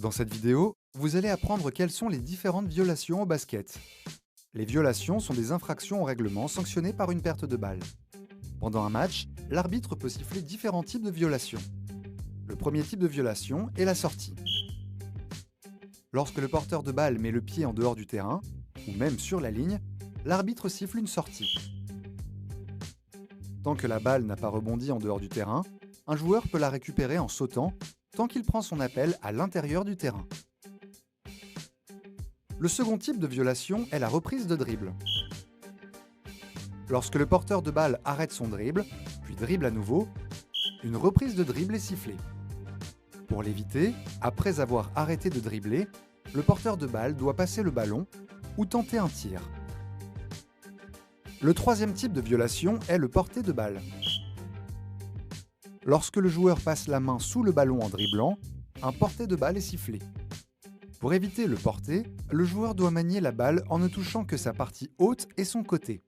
Dans cette vidéo, vous allez apprendre quelles sont les différentes violations au basket. Les violations sont des infractions au règlement sanctionnées par une perte de balle. Pendant un match, l'arbitre peut siffler différents types de violations. Le premier type de violation est la sortie. Lorsque le porteur de balle met le pied en dehors du terrain, ou même sur la ligne, l'arbitre siffle une sortie. Tant que la balle n'a pas rebondi en dehors du terrain, un joueur peut la récupérer en sautant tant qu'il prend son appel à l'intérieur du terrain. Le second type de violation est la reprise de dribble. Lorsque le porteur de balle arrête son dribble, puis dribble à nouveau, une reprise de dribble est sifflée. Pour l'éviter, après avoir arrêté de dribbler, le porteur de balle doit passer le ballon ou tenter un tir. Le troisième type de violation est le porté de balle. Lorsque le joueur passe la main sous le ballon en dribblant, un porté de balle est sifflé. Pour éviter le porté, le joueur doit manier la balle en ne touchant que sa partie haute et son côté.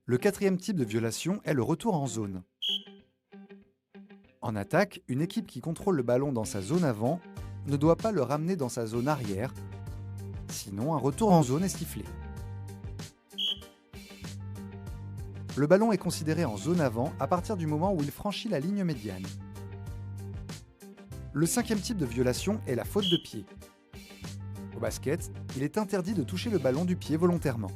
Le quatrième type de violation est le retour en zone. En attaque, une équipe qui contrôle le ballon dans sa zone avant ne doit pas le ramener dans sa zone arrière, sinon un retour en zone est sifflé. Le ballon est considéré en zone avant à partir du moment où il franchit la ligne médiane. Le cinquième type de violation est la faute de pied. Au basket, il est interdit de toucher le ballon du pied volontairement.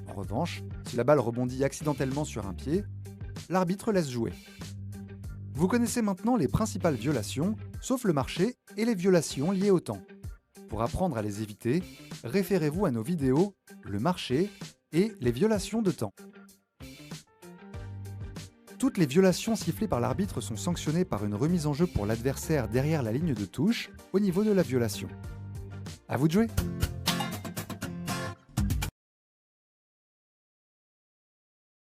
En revanche, si la balle rebondit accidentellement sur un pied, l'arbitre laisse jouer. Vous connaissez maintenant les principales violations, sauf le marché et les violations liées au temps. Pour apprendre à les éviter, référez-vous à nos vidéos « Le marché » et « Les violations de temps ». Toutes les violations sifflées par l'arbitre sont sanctionnées par une remise en jeu pour l'adversaire derrière la ligne de touche, au niveau de la violation. À vous de jouer!